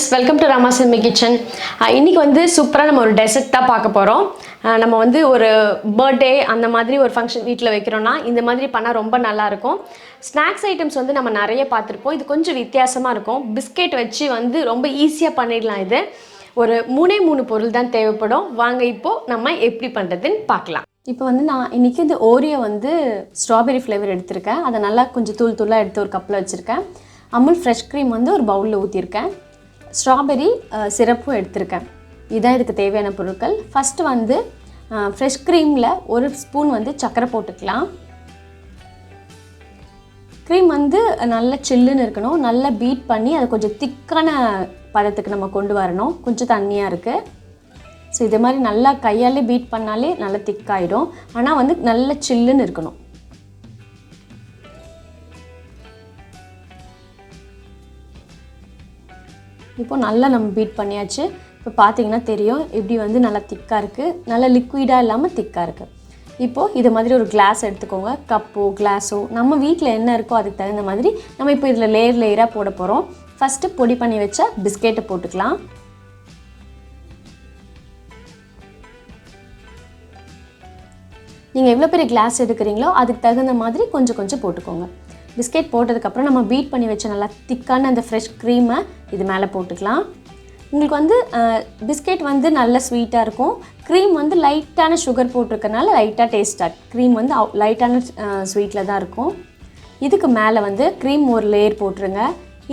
viewers, welcome to Ramas Yummy Kitchen. இன்னைக்கு வந்து சூப்பரா நம்ம ஒரு டெசர்ட் தான் பார்க்க போறோம். நம்ம வந்து ஒரு பர்த்டே அந்த மாதிரி ஒரு ஃபங்க்ஷன் வீட்ல வைக்கிறோம்னா இந்த மாதிரி பண்ணா ரொம்ப நல்லா இருக்கும். ஸ்நாக்ஸ் ஐட்டம்ஸ் வந்து நம்ம நிறைய பார்த்திருப்போம். இது கொஞ்சம் வித்தியாசமா இருக்கும். பிஸ்கட் வச்சு வந்து ரொம்ப ஈஸியா பண்ணிடலாம் இது. ஒரு மூணு பொருள் தான் தேவைப்படும். வாங்க இப்போ நம்ம எப்படி பண்றதுன்னு பார்க்கலாம். இப்போ வந்து நான் இன்னைக்கு இந்த ஓரியோ வந்து ஸ்ட்ராபெரி ஃப்ளேவர் எடுத்திருக்கேன். அதை நல்லா கொஞ்சம் தூளா எடுத்து ஒரு கப்பில் வச்சுருக்கேன். அமுல் ஃப்ரெஷ் க்ரீம் வந்து ஒரு பவுலில் ஊற்றிருக்கேன். ஸ்ட்ராபெரி சிரப்பும் எடுத்திருக்கேன். இதுதான் இதுக்கு தேவையான பொருட்கள். ஃபஸ்ட்டு வந்து ஃப்ரெஷ் க்ரீமில் ஒரு ஸ்பூன் வந்து சர்க்கரை போட்டுக்கலாம். க்ரீம் வந்து நல்லா சில்லுன்னு இருக்கணும். நல்லா பீட் பண்ணி அதை கொஞ்சம் திக்கான பதத்துக்கு நம்ம கொண்டு வரணும். கொஞ்சம் தண்ணியாக இருக்குது. ஸோ இதே மாதிரி நல்லா கையாலே பீட் பண்ணாலே நல்லா திக்காயிடும். ஆனால் வந்து நல்ல சில்லுன்னு இருக்கணும். இப்போ நல்லா நம்ம பீட் பண்ணியாச்சு. இப்போ பார்த்தீங்கன்னா தெரியும் எப்படி வந்து நல்லா திக்காக இருக்குது. நல்லா லிக்விடாக இல்லாமல் திக்காக இருக்குது. இப்போது இது மாதிரி ஒரு கிளாஸ் எடுத்துக்கோங்க. கப்போ கிளாஸோ நம்ம வீட்டில் என்ன இருக்கோ அதுக்கு தகுந்த மாதிரி நம்ம இப்போ இதில் லேயராக போட போகிறோம். ஃபஸ்ட்டு பொடி பண்ணி வச்ச பிஸ்கெட்டை போட்டுக்கலாம். நீங்கள் எவ்வளோ பெரிய கிளாஸ் எடுக்கிறீங்களோ அதுக்கு தகுந்த மாதிரி கொஞ்சம் போட்டுக்கோங்க. பிஸ்கெட் போட்டதுக்கப்புறம் நம்ம பீட் பண்ணி வச்ச நல்லா திக்கான அந்த ஃப்ரெஷ் க்ரீமை இது மேலே போட்டுக்கலாம். உங்களுக்கு வந்து பிஸ்கெட் வந்து நல்ல ஸ்வீட்டாக இருக்கும். க்ரீம் வந்து லைட்டான சுகர் போட்டிருக்கனால லைட்டாக டேஸ்ட்டாக, க்ரீம் வந்து லைட்டான ஸ்வீட்டில் தான் இருக்கும். இதுக்கு மேலே வந்து க்ரீம் ஒரு லேயர் போட்டுருங்க.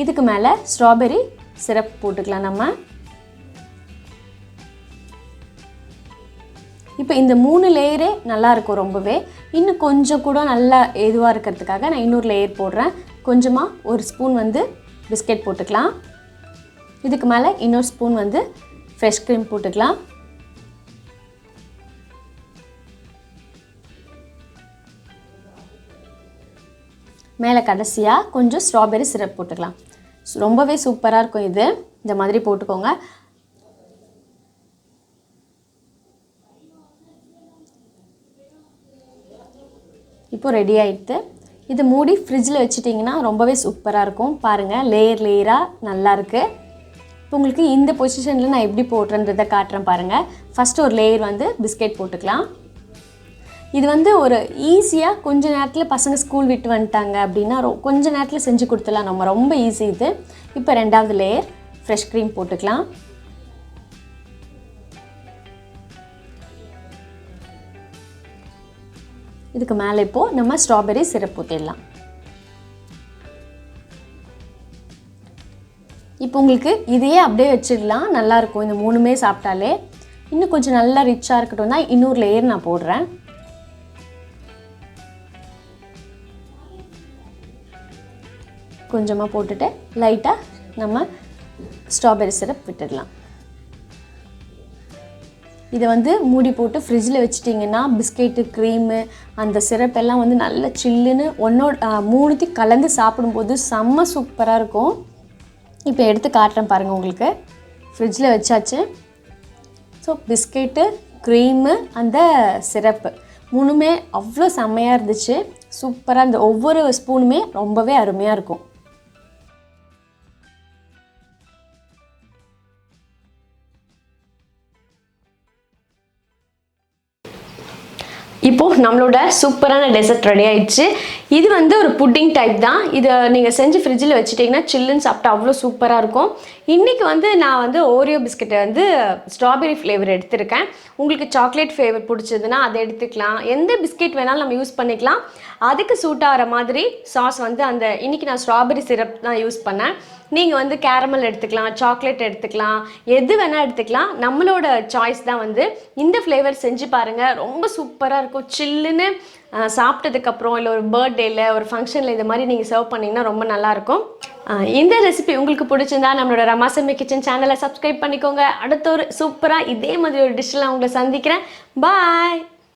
இதுக்கு மேலே ஸ்ட்ராபெரி சிரப் போட்டுக்கலாம் நம்ம. இப்போ இந்த 3 லேயரே நல்லாயிருக்கும் ரொம்பவே. இன்னும் கொஞ்சம் கூட நல்லா எதுவாக இருக்கிறதுக்காக நான் இன்னொரு லேயர் போடுறேன். கொஞ்சமாக ஒரு ஸ்பூன் வந்து பிஸ்கெட் போட்டுக்கலாம். இதுக்கு மேலே இன்னொரு ஸ்பூன் வந்து ஃப்ரெஷ் க்ரீம் போட்டுக்கலாம். மேலே கடைசியாக கொஞ்சம் ஸ்ட்ராபெரி சிரப் போட்டுக்கலாம். ரொம்பவே சூப்பராக இருக்கும் இது. இந்த மாதிரி போட்டுக்கோங்க. இப்போ ரெடி ஆகிடுது. இது மூடி ஃப்ரிட்ஜில் வச்சுட்டிங்கன்னா ரொம்பவே சூப்பராக இருக்கும். பாருங்கள், லேயராக நல்லாயிருக்கு. இப்போ உங்களுக்கு இந்த பொசிஷனில் நான் எப்படி போடுறேன்றதை காட்டுறேன் பாருங்கள். ஃபஸ்ட்டு ஒரு லேயர் வந்து பிஸ்கெட் போட்டுக்கலாம். இது வந்து ஒரு ஈஸியாக கொஞ்ச நேரத்தில் பசங்க ஸ்கூல் விட்டு வந்துட்டாங்க அப்படின்னா கொஞ்ச நேரத்தில் செஞ்சு கொடுத்துலாம். நம்ம ரொம்ப ஈஸி இது. இப்போ ரெண்டாவது லேயர் ஃப்ரெஷ் க்ரீம் போட்டுக்கலாம். இதுக்கு மேலே இப்போது நம்ம ஸ்ட்ராபெரி சிரப் ஊற்றிடலாம். இப்போ உங்களுக்கு இதையே அப்படியே வச்சிடலாம். நல்லாயிருக்கும். இந்த 3மே சாப்பிட்டாலே இன்னும் கொஞ்சம் நல்லா ரிச்சாக இருக்கட்டும் தான் இன்னொரு லேயர் நான் போடுறேன். கொஞ்சமாக போட்டுட்டு லைட்டாக நம்ம ஸ்ட்ராபெரி சிரப் விட்டுடலாம். இதை வந்து மூடி போட்டு ஃப்ரிட்ஜில் வச்சிட்டிங்கன்னா பிஸ்கெட்டு க்ரீமு அந்த சிரப் எல்லாம் வந்து நல்ல சில்லுன்னு மூணுத்தையும் கலந்து சாப்பிடும்போது செம்ம சூப்பராக இருக்கும். இப்போ எடுத்து காட்டுறேன் பாருங்கள் உங்களுக்கு. ஃப்ரிட்ஜில் வச்சாச்சு. ஸோ பிஸ்கெட்டு க்ரீமு அந்த சிரப்பு 3மே அவ்வளோ செம்மையாக இருந்துச்சு. சூப்பராக இந்த ஒவ்வொரு ஸ்பூனுமே ரொம்பவே அருமையாக இருக்கும். இப்போது நம்மளோட சூப்பரான டெசர்ட் ரெடி ஆயிடுச்சு. இது வந்து ஒரு புட்டிங் டைப் தான். இதை நீங்கள் செஞ்சு ஃப்ரிட்ஜில் வச்சுட்டிங்கன்னா சில்லுன்னு சாப்பிட்டா அவ்வளோ சூப்பராக இருக்கும். இன்றைக்கி வந்து நான் வந்து ஓரியோ பிஸ்கெட்டை வந்து ஸ்ட்ராபெரி ஃப்ளேவர் எடுத்திருக்கேன். உங்களுக்கு சாக்லேட் ஃப்ளேவர் பிடிச்சதுன்னா அதை எடுத்துக்கலாம். எந்த பிஸ்கெட் வேணாலும் நம்ம யூஸ் பண்ணிக்கலாம். அதுக்கு சூட் ஆகிற மாதிரி சாஸ் வந்து இன்றைக்கி நான் ஸ்ட்ராபெரி சிரப் தான் யூஸ் பண்ணேன். நீங்கள் வந்து கேரமல் எடுத்துக்கலாம், சாக்லேட் எடுத்துக்கலாம், எது வேணால் எடுத்துக்கலாம். நம்மளோட சாய்ஸ் தான். வந்து இந்த ஃப்ளேவர் செஞ்சு பாருங்கள். ரொம்ப சூப்பராக இருக்கும். சில்லுன்னு சாப்பிட்டதுக்கப்புறம் இல்லை ஒரு பர்த்டேயில் ஒரு ஃபங்க்ஷனில் இது மாதிரி நீங்கள் சர்வ் பண்ணிங்கன்னா ரொம்ப நல்லாயிருக்கும். இந்த ரெசிபி உங்களுக்கு பிடிச்சிருந்தா நம்மளோட ரமாஸ் யம்மி கிச்சன் சேனலை சப்ஸ்கிரைப் பண்ணிக்கோங்க. அடுத்த ஒரு சூப்பராக இதே மாதிரி ஒரு டிஷ்ஷில் உங்களை சந்திக்கிறேன். பாய்.